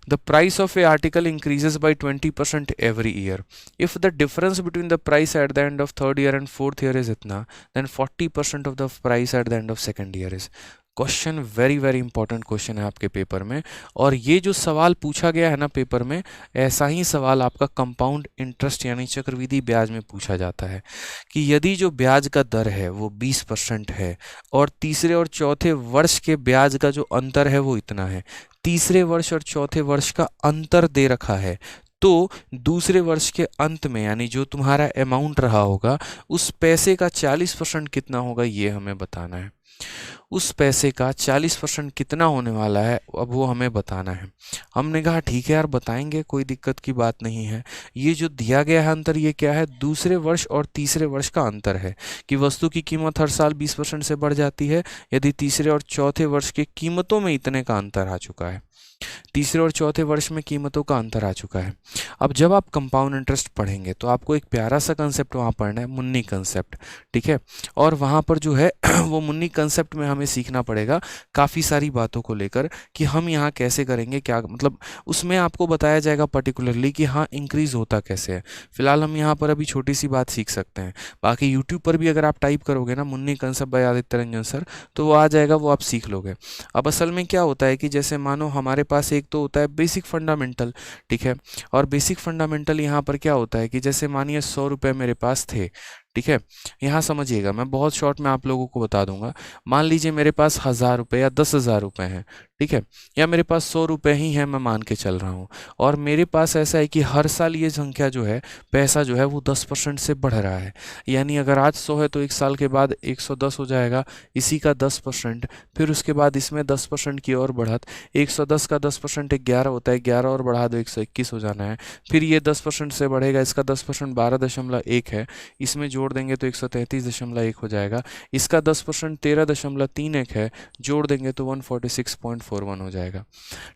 The price of a article increases by 20% every year. If the difference between the price at the end of third year and fourth year is इतना, then 40% of the price at the end of second year is. Question very very important question है आपके paper में। और ये जो सवाल पूछा गया है ना पेपर में, ऐसा ही सवाल आपका कंपाउंड इंटरेस्ट यानी चक्रवृद्धि ब्याज में पूछा जाता है कि यदि जो ब्याज का दर है वो 20% है और तीसरे और चौथे वर्ष के ब्याज का जो अंतर है वो इतना है, तीसरे वर्ष और चौथे वर्ष का अंतर दे रखा है, तो दूसरे वर्ष के अंत में यानी जो तुम्हारा अमाउंट रहा होगा उस पैसे का 40% कितना होगा ये हमें बताना है। उस पैसे का 40% कितना होने वाला है अब वो हमें बताना है। हमने कहा ठीक है यार बताएंगे, कोई दिक्कत की बात नहीं है। ये जो दिया गया है अंतर ये क्या है, दूसरे वर्ष और तीसरे वर्ष का अंतर है कि वस्तु की कीमत हर साल 20% से बढ़ जाती है यदि तीसरे और चौथे वर्ष की कीमतों में इतने का अंतर आ चुका है। तीसरे और चौथे वर्ष में कीमतों का अंतर आ चुका है। अब जब आप कंपाउंड इंटरेस्ट पढ़ेंगे तो आपको एक प्यारा सा कंसेप्ट वहाँ पढ़ना है, मुन्नी कंसेप्ट, ठीक है। और वहाँ पर जो है वो मुन्नी कंसेप्ट में हमें सीखना पड़ेगा काफ़ी सारी बातों को लेकर कि हम यहाँ कैसे करेंगे, क्या मतलब उसमें आपको बताया जाएगा पर्टिकुलरली कि हाँ इंक्रीज होता कैसे है। फिलहाल हम यहाँ पर अभी छोटी सी बात सीख सकते हैं, बाकी यूट्यूब पर भी अगर आप टाइप करोगे ना Munni concept by Aditya Ranjan sir तो वो आ जाएगा, वो आप सीख लोगे। अब असल में क्या होता है कि जैसे मानो हमारे पास एक तो होता है बेसिक फंडामेंटल, ठीक है। और बेसिक फंडामेंटल यहाँ पर क्या होता है कि जैसे मानिए 100 रुपये मेरे पास थे, ठीक है। यहाँ समझिएगा मैं बहुत शॉर्ट में आप लोगों को बता दूंगा। मान लीजिए मेरे पास 1000 रुपये या 10,000 रुपये हैं, ठीक है, या मेरे पास 100 रुपये ही हैं, मैं मान के चल रहा हूँ। और मेरे पास ऐसा है कि हर साल ये संख्या जो है, पैसा जो है वो 10% से बढ़ रहा है। यानी अगर आज 100 है तो एक साल के बाद 110 हो जाएगा, इसी का 10%, फिर उसके बाद इसमें 10% की और बढ़त, 110 का 10% 11 होता है, 11 और बढ़ा दो 121 हो जाना है। फिर ये 10% से बढ़ेगा, इसका 10% 12.1 है, इसमें जोड़ देंगे तो 133.1 हो जाएगा। इसका 10% 13.31 है, जोड़ देंगे तो 146.41 हो जाएगा,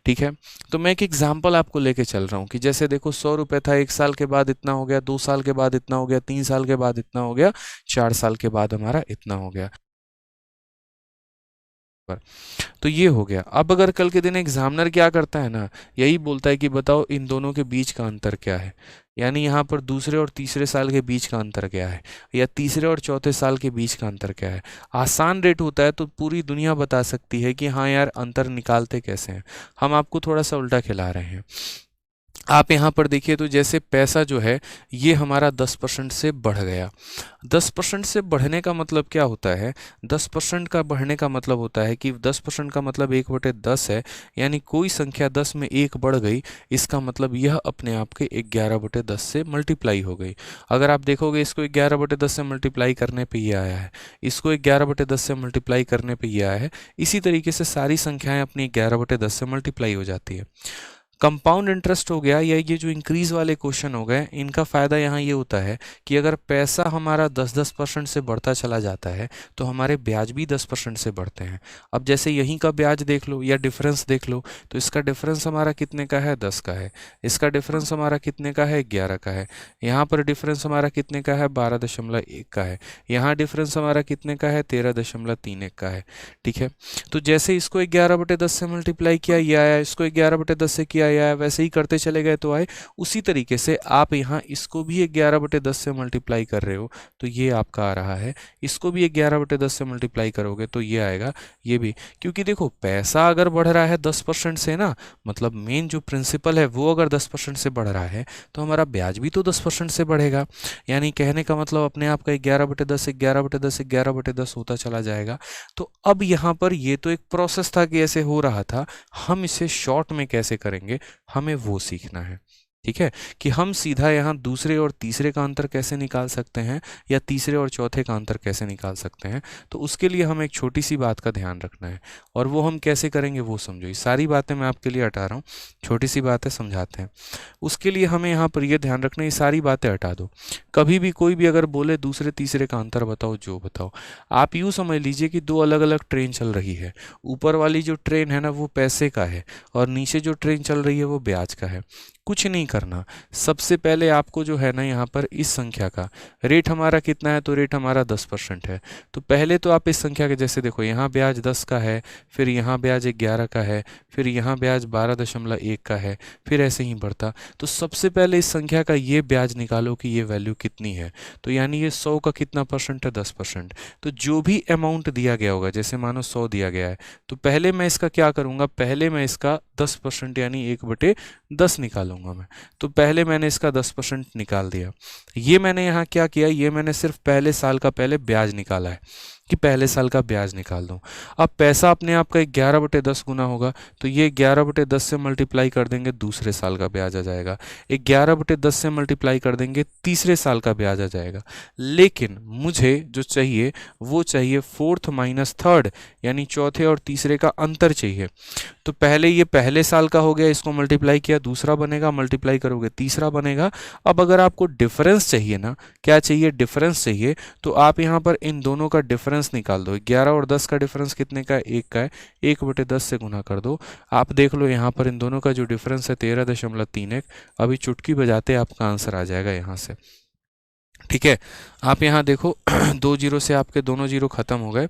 ठीक है। तो मैं एक एग्जांपल आपको लेके चल रहा हूँ कि जैसे देखो 100 रुपये था, एक साल के बाद इतना हो गया, 2 साल के बाद इतना हो गया, 3 साल के बाद इतना हो गया, 4 साल के बाद हमारा इतना हो गया। तो ये हो गया। अब अगर कल के दिन एग्जामिनर क्या करता है ना, यही बोलता है कि बताओ इन दोनों के बीच का अंतर क्या है, यानी यहाँ पर दूसरे और तीसरे साल के बीच का अंतर क्या है, या तीसरे और चौथे साल के बीच का अंतर क्या है। आसान रेट होता है तो पूरी दुनिया बता सकती है कि हाँ यार अंतर निकालते कैसे हैं। हम आपको थोड़ा सा उल्टा खिला रहे हैं। आप यहाँ पर देखिए तो जैसे पैसा जो है ये हमारा 10% से बढ़ गया। 10% से बढ़ने का मतलब क्या होता है, 10% का बढ़ने का मतलब होता है कि 10% का मतलब 1/10 है, यानी कोई संख्या 10 में 1 बढ़ गई, इसका मतलब यह अपने आप के 11/10 से मल्टीप्लाई हो गई। अगर आप देखोगे इसको 11/10 से मल्टीप्लाई करने पे ये आया है, इसको 11/10 से मल्टीप्लाई करने पे ये आया है, इसी तरीके से सारी संख्याएं अपनी 11/10 से मल्टीप्लाई हो जाती है। कंपाउंड इंटरेस्ट हो गया या ये जो इंक्रीज वाले क्वेश्चन हो गए, इनका फ़ायदा यहाँ ये होता है कि अगर पैसा हमारा 10% से बढ़ता चला जाता है तो हमारे ब्याज भी 10% से बढ़ते हैं। अब जैसे यहीं का ब्याज देख लो या डिफरेंस देख लो, तो इसका डिफरेंस हमारा कितने का है, 10 का है। इसका डिफरेंस हमारा कितने का है, 11 का है। यहाँ पर डिफरेंस हमारा कितने का है, 12.1 का है। यहाँ डिफरेंस हमारा कितने का है, 13.31 का है, ठीक है। तो जैसे इसको 11/10 से मल्टीप्लाई किया ये आया, इसको 11/10 से किया आया, वैसे ही करते चले गए तो आए। उसी तरीके से आप यहाँ इसको भी 11/10 से मल्टीप्लाई कर रहे हो तो ये आपका आ रहा है, इसको भी 11/10 से मल्टीप्लाई करोगे तो ये आएगा, ये भी। क्योंकि देखो पैसा अगर बढ़ रहा है 10% से ना, मतलब मेन जो प्रिंसिपल है वो अगर 10% से बढ़ रहा है तो हमारा ब्याज भी तो 10% से बढ़ेगा। यानी कहने का मतलब अपने आप का 11/10 11/10 11/10 होता चला जाएगा। तो अब यहाँ पर ये तो एक प्रोसेस था कि ऐसे हो रहा था, हम इसे शॉर्ट में कैसे करेंगे हमें वो सीखना है, ठीक है। कि हम सीधा यहाँ दूसरे और तीसरे का अंतर कैसे निकाल सकते हैं या तीसरे और चौथे का अंतर कैसे निकाल सकते हैं। तो उसके लिए हमें एक छोटी सी बात का ध्यान रखना है, और वो हम कैसे करेंगे वो समझो। ये सारी बातें मैं आपके लिए हटा रहा हूँ, छोटी सी बातें समझाते हैं। उसके लिए हमें यहाँ पर ये ध्यान रखना है, ये सारी बातें हटा दो। कभी भी कोई भी अगर बोले दूसरे तीसरे का अंतर बताओ, जो बताओ, आप यूँ समझ लीजिए कि दो अलग अलग ट्रेन चल रही है। ऊपर वाली जो ट्रेन है ना वो पैसे का है और नीचे जो ट्रेन चल रही है वो ब्याज का है। कुछ नहीं करना। सबसे पहले आपको जो है ना यहाँ पर इस संख्या का रेट हमारा कितना है, तो रेट हमारा 10% है। तो पहले तो आप इस संख्या के जैसे देखो, यहाँ ब्याज 10 का है, फिर यहाँ ब्याज 11 का है, फिर यहाँ ब्याज 12.1 का है, फिर ऐसे ही बढ़ता। तो सबसे पहले इस संख्या का ये ब्याज निकालो कि ये वैल्यू कितनी है। तो यानी ये 100 का कितना परसेंट है, 10%। तो जो भी अमाउंट दिया गया होगा, जैसे मानो 100 दिया गया है, तो पहले मैं इसका क्या करूँगा, पहले मैं इसका 10% यानी 1/10 निकालूंगा मैं। तो पहले मैंने इसका 10% निकाल दिया। ये मैंने यहाँ क्या किया, ये मैंने सिर्फ पहले साल का पहले ब्याज निकाला है कि पहले साल का ब्याज निकाल दूं। अब पैसा अपने आप का 11/10 गुना होगा, तो ये 11/10 से मल्टीप्लाई कर देंगे, दूसरे साल का ब्याज आ जाएगा। 11/10 से मल्टीप्लाई कर देंगे, तीसरे साल का ब्याज आ जाएगा। लेकिन मुझे जो चाहिए वो चाहिए फोर्थ माइनस थर्ड, यानी चौथे और तीसरे का अंतर चाहिए। तो पहले ये पहले साल का हो गया, इसको मल्टीप्लाई किया, दूसरा बनेगा, मल्टीप्लाई करोगे तीसरा बनेगा। अब अगर आपको डिफरेंस चाहिए ना, क्या चाहिए, डिफरेंस चाहिए, तो आप यहाँ पर इन दोनों का डिफरेंस निकाल दो। 11 और 10 का डिफरेंस कितने का है, 1 का है, 1/10 से गुना कर दो। आप देख लो यहाँ पर इन दोनों का जो डिफरेंस है 13.31। अभी चुटकी बजाते आपका आंसर आ जाएगा यहाँ से। ठीक है, आप यहाँ देखो 2 जीरो से आपके दोनों जीरो खत्म हो गए।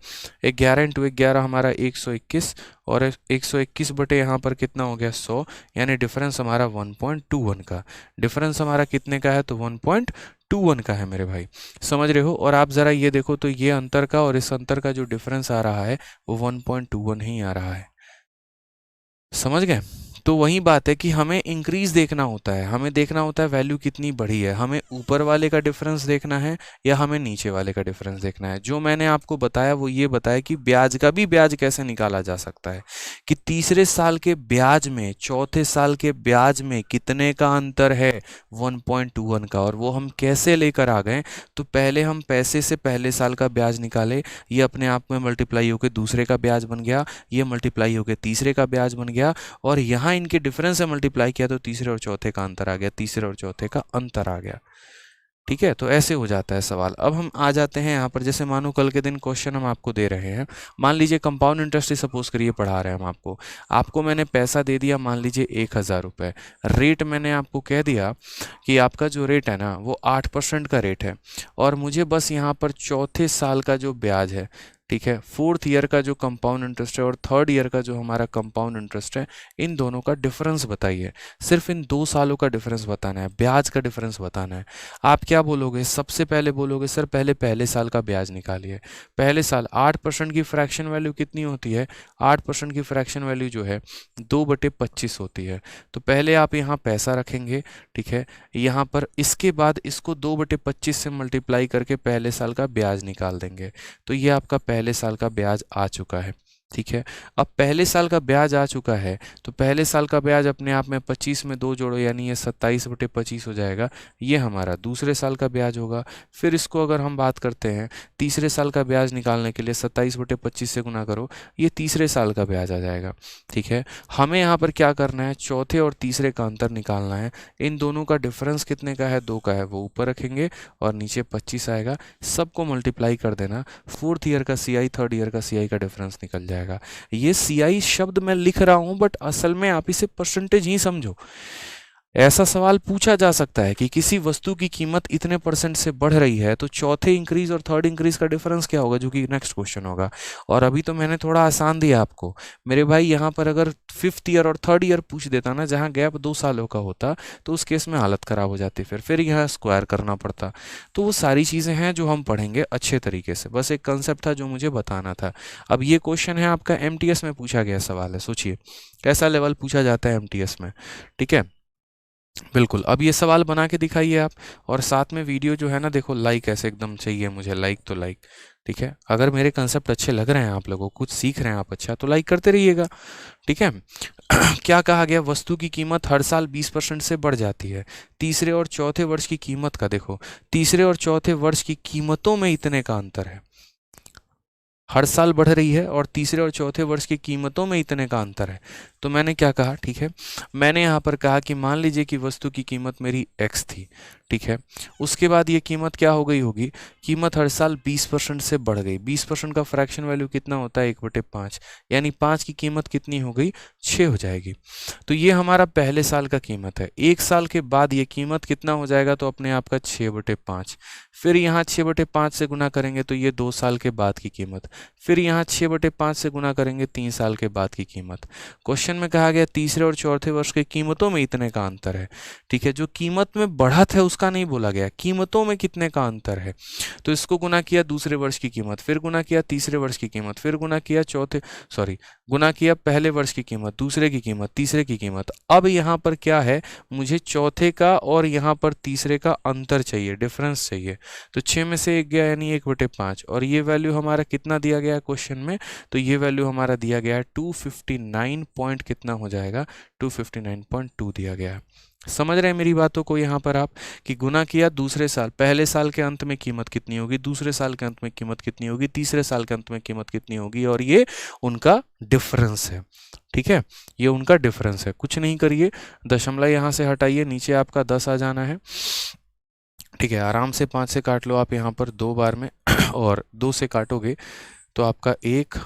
11 × 11 हमारा 121, और 121 बटे यहाँ पर कितना हो गया, 100, यानी डिफरेंस हमारा 1.21 का। डिफरेंस हमारा कितने का है, तो 1.21 का है मेरे भाई, समझ रहे हो। और आप ज़रा ये देखो, तो ये अंतर का और इस अंतर का जो डिफरेंस आ रहा है वो 1.21 ही आ रहा है, समझ गए। तो वही बात है कि हमें इंक्रीज देखना होता है, हमें देखना होता है वैल्यू कितनी बढ़ी है, हमें ऊपर वाले का डिफरेंस देखना है या हमें नीचे वाले का डिफरेंस देखना है। जो मैंने आपको बताया वो ये बताया कि ब्याज का भी ब्याज कैसे निकाला जा सकता है, कि तीसरे साल के ब्याज में चौथे साल के ब्याज में कितने का अंतर है, 1.21 का। और वो हम कैसे लेकर आ गए, तो पहले हम पैसे से पहले साल का ब्याज निकाले, ये अपने आप में मल्टीप्लाई होकर दूसरे का ब्याज बन गया, ये मल्टीप्लाई होकर तीसरे का ब्याज बन गया, और यहाँ इनके डिफरेंस से मल्टीप्लाई किया तो तीसरे और चौथे का अंतर आ गया, तीसरे और चौथे का अंतर आ गया। ठीक है, तो ऐसे हो जाता है सवाल। अब हम आ जाते हैं यहाँ पर, जैसे मानो कल के दिन क्वेश्चन हम आपको दे रहे हैं, मान लीजिए कंपाउंड इंटरेस्ट ही सपोज करिए पढ़ा रहे हैं हम आपको मैंने पैसा दे दिया, मान लीजिए 1000 रुपये। रेट मैंने आपको कह दिया कि आपका जो रेट है ना वो 8% का रेट है, और मुझे बस यहाँ पर चौथे साल का जो ब्याज है, ठीक है, फोर्थ ईयर का जो कंपाउंड इंटरेस्ट है और थर्ड ईयर का जो हमारा कंपाउंड इंटरेस्ट है, इन दोनों का डिफरेंस बताइए। सिर्फ इन 2 सालों का डिफरेंस बताना है, ब्याज का डिफरेंस बताना है। आप क्या बोलोगे, सबसे पहले बोलोगे सर पहले साल का ब्याज निकालिए। पहले साल 8% की फ्रैक्शन वैल्यू कितनी होती है, 8% की फ्रैक्शन वैल्यू जो है 2/25 होती है। तो पहले आप यहाँ पैसा रखेंगे, ठीक है, यहाँ पर इसके बाद इसको 2/25 से मल्टीप्लाई करके पहले साल का ब्याज निकाल देंगे। तो ये आपका पहले साल का ब्याज आ चुका है, ठीक है। अब पहले साल का ब्याज आ चुका है, तो पहले साल का ब्याज अपने आप में 25 में 2 जोड़ो, यानी ये 27/25 हो जाएगा। ये हमारा दूसरे साल का ब्याज होगा। फिर इसको अगर हम बात करते हैं तीसरे साल का ब्याज निकालने के लिए, 27/25 से गुना करो, ये तीसरे साल का ब्याज आ जाएगा, ठीक है। हमें यहाँ पर क्या करना है, चौथे और तीसरे का अंतर निकालना है। इन दोनों का डिफरेंस कितने का है, 2 का है, वो ऊपर रखेंगे और नीचे 25 आएगा। सबको मल्टीप्लाई कर देना, फोर्थ ईयर का CI थर्ड ईयर का CI का डिफरेंस निकल जाएगा। ये CI शब्द मैं लिख रहा हूं, बट असल में आप इसे परसेंटेज ही समझो। ऐसा सवाल पूछा जा सकता है कि किसी वस्तु की कीमत इतने % से बढ़ रही है, तो चौथे इंक्रीज और थर्ड इंक्रीज का डिफरेंस क्या होगा, जो कि नेक्स्ट क्वेश्चन होगा। और अभी तो मैंने थोड़ा आसान दिया आपको मेरे भाई। यहाँ पर अगर 5th ईयर और 3rd ईयर पूछ देता ना, जहाँ गैप 2 सालों का होता, तो उस केस में हालत खराब हो जाती, फिर यहाँ स्क्वायर करना पड़ता। तो वो सारी चीज़ें हैं जो हम पढ़ेंगे अच्छे तरीके से। बस एक कंसेप्ट था जो मुझे बताना था। अब ये क्वेश्चन है आपका MTS में पूछा गया सवाल है, सोचिए कैसा लेवल पूछा जाता है MTS में, ठीक है। बिल्कुल, अब ये सवाल बना के दिखाइए आप, और साथ में वीडियो जो है ना, देखो लाइक ऐसे एकदम चाहिए मुझे, लाइक तो लाइक, ठीक है। अगर मेरे कंसेप्ट अच्छे लग रहे हैं, आप लोगों को कुछ सीख रहे हैं आप अच्छा, तो लाइक करते रहिएगा, ठीक है। क्या कहा गया, वस्तु की कीमत हर साल 20% से बढ़ जाती है। तीसरे और चौथे वर्ष की कीमत का देखो, तीसरे और चौथे वर्ष की कीमतों में इतने का अंतर है, हर साल बढ़ रही है और तीसरे और चौथे वर्ष की कीमतों में इतने का अंतर है। तो मैंने क्या कहा, ठीक है, मैंने यहाँ पर कहा कि मान लीजिए कि वस्तु की कीमत मेरी x थी, ठीक है, उसके बाद ये कीमत क्या हो गई होगी, कीमत हर साल 20% से बढ़ गई। 20% का फ्रैक्शन वैल्यू कितना होता है, 1/5, यानी 5 की कीमत कितनी हो गई, 6 हो जाएगी। तो ये हमारा पहले साल का कीमत है। एक साल के बाद ये कीमत कितना हो जाएगा, तो अपने आप का 6/5। फिर यहाँ 6/5 से गुना करेंगे तो ये 2 साल के बाद की कीमत। फिर यहाँ 6/5 से गुना करेंगे 3 साल के बाद की कीमत। क्वेश्चन में कहा गया तीसरे और चौथे वर्ष के कीमतों में इतने का अंतर है, ठीक है। जो कीमत में बढ़त है उसका नहीं बोला गया, कीमतों में कितने का अंतर है। तो इसको गुना किया दूसरे वर्ष की कीमत, फिर गुना किया तीसरे वर्ष की कीमत, फिर गुना किया गुना किया पहले वर्ष की कीमत, दूसरे की कीमत, तीसरे की कीमत। अब यहाँ पर क्या है, मुझे चौथे का और यहाँ पर तीसरे का अंतर चाहिए, डिफरेंस चाहिए। तो 6 में से 1 गया यानी 1/5, और ये वैल्यू हमारा कितना दिया गया है क्वेश्चन में, तो ये वैल्यू हमारा दिया गया है 259 पॉइंट, कितना हो जाएगा, 259.2 दिया गया है। समझ रहे हैं मेरी बातों को यहाँ पर आप, कि गुना किया दूसरे साल, पहले साल के अंत में कीमत कितनी होगी, दूसरे साल के अंत में कीमत कितनी होगी, तीसरे साल के अंत में कीमत कितनी होगी, और ये उनका डिफरेंस है, ठीक है, ये उनका डिफरेंस है। कुछ नहीं करिए, दशमलव यहाँ से हटाइए, नीचे आपका 10 आ जाना है, ठीक है। आराम से 5 से काट लो आप यहाँ पर 2 बार में और 2 से काटोगे तो आपका 1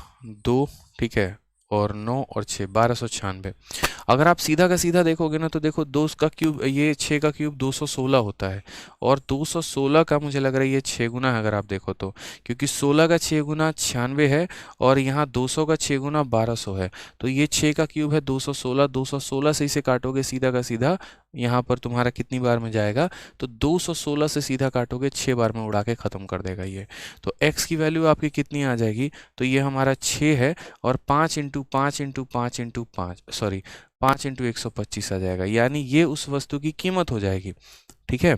2, ठीक है, और 9 और 6, 1296। अगर आप सीधा का सीधा देखोगे ना तो देखो 2 का क्यूब, ये 6 का क्यूब 216 होता है, और 216 का मुझे लग रहा है ये 6 गुना है अगर आप देखो तो, क्योंकि 16 का 6 गुना 96 है और यहाँ 200 का 6 गुना 1200 है। तो ये 6 का क्यूब है 216, 216 से इसे काटोगे सीधा का सीधा, यहाँ पर तुम्हारा कितनी बार में जाएगा, तो 216 से सीधा काटोगे 6 बार में उड़ा के ख़त्म कर देगा ये। तो x की वैल्यू आपकी कितनी आ जाएगी, तो ये हमारा 6 है, और 5 इंटू 5 इंटू 5 इंटू 5 5 इंटू 125 आ जाएगा, यानी ये उस वस्तु की कीमत हो जाएगी, ठीक है।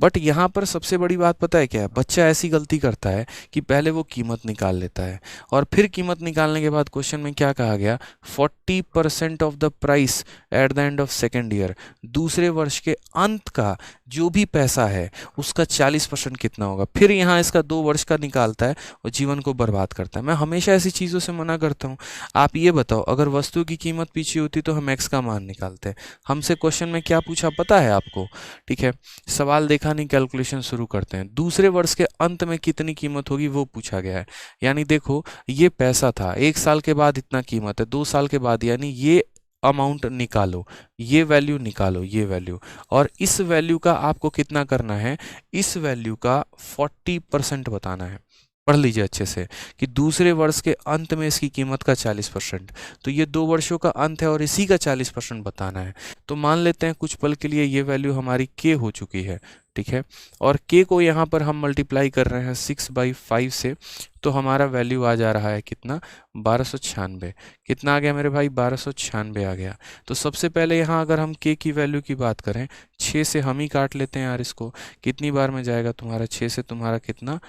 बट यहाँ पर सबसे बड़ी बात पता है क्या है, बच्चा ऐसी गलती करता है कि पहले वो कीमत निकाल लेता है, और फिर कीमत निकालने के बाद क्वेश्चन में क्या कहा गया, 40% of the price at the end of second year, दूसरे वर्ष के अंत का जो भी पैसा है उसका 40% कितना होगा। फिर यहाँ इसका 2 वर्ष का निकालता है और जीवन को बर्बाद करता है। मैं हमेशा ऐसी चीज़ों से मना करता हूँ। आप ये बताओ, अगर वस्तु की कीमत पीछे होती तो हम एक्स का मान निकालते हैं। हमसे क्वेश्चन में क्या पूछा पता है आपको, ठीक है, सवाल देखा नहीं, कैलकुलेशन शुरू करते हैं। दूसरे वर्ष के अंत में कितनी कीमत होगी वो पूछा गया है, यानी देखो ये पैसा था, 1 साल के बाद इतना कीमत है, 2 साल के बाद, यानी ये अमाउंट निकालो, ये वैल्यू निकालो, ये वैल्यू, और इस वैल्यू का आपको कितना करना है, इस वैल्यू का 40% बताना है। पढ़ लीजिए अच्छे से कि दूसरे वर्ष के अंत में इसकी कीमत का 40%, तो ये 2 वर्षों का अंत है और इसी का 40% बताना है। तो मान लेते हैं कुछ पल के लिए ये वैल्यू हमारी k हो चुकी है, ठीक है, और k को यहाँ पर हम मल्टीप्लाई कर रहे हैं 6/5 से, तो हमारा वैल्यू आ जा रहा है कितना, 1296। कितना आ गया मेरे भाई, 1296 आ गया। तो सबसे पहले यहाँ अगर हम k की वैल्यू की बात करें, 6 से हम ही काट लेते हैं यार इसको, कितनी बार में जाएगा तुम्हारा, 6 से तुम्हारा कितना,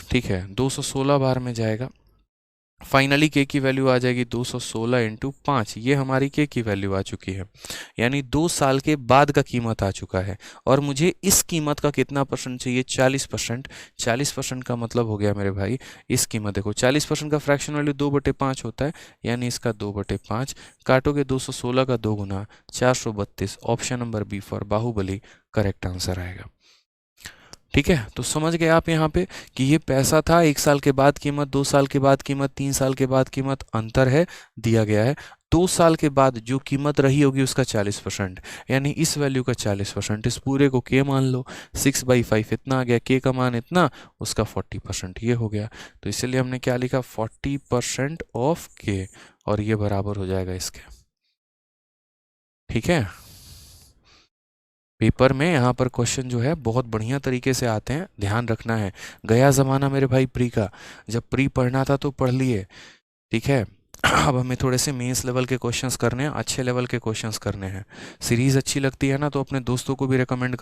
ठीक है, 216 बार में जाएगा। फाइनली k की वैल्यू आ जाएगी 216 इंटू 5, ये हमारी k की वैल्यू आ चुकी है, यानी 2 साल के बाद का कीमत आ चुका है। और मुझे इस कीमत का कितना परसेंट चाहिए, 40%। 40% का मतलब हो गया मेरे भाई, इस कीमत देखो 40% का फ्रैक्शन वैल्यू 2/5 होता है, यानी इसका 2/5 काटोगे 216 का 2 गुना 432। Option number B for Baahubali correct answer आएगा, ठीक है। तो समझ गए आप यहाँ पे कि ये पैसा था, 1 साल के बाद कीमत, 2 साल के बाद कीमत, 3 साल के बाद कीमत, अंतर है दिया गया है। 2 साल के बाद जो कीमत रही होगी उसका 40%, यानी इस वैल्यू का 40%, इस पूरे को k मान लो, 6/5 इतना आ गया, k का मान इतना, उसका 40% ये हो गया। तो इसलिए हमने क्या लिखा, 40% ऑफ k, और ये बराबर हो जाएगा इसके, ठीक है। पेपर में यहाँ पर क्वेश्चन जो है बहुत बढ़िया तरीके से आते हैं, ध्यान रखना है। गया ज़माना मेरे भाई प्री का, जब प्री पढ़ना था तो पढ़ लिए, ठीक है। अब हमें थोड़े से मेंस लेवल के क्वेश्चंस करने हैं, अच्छे लेवल के क्वेश्चंस करने हैं। सीरीज़ अच्छी लगती है ना तो अपने दोस्तों को भी रेकमेंड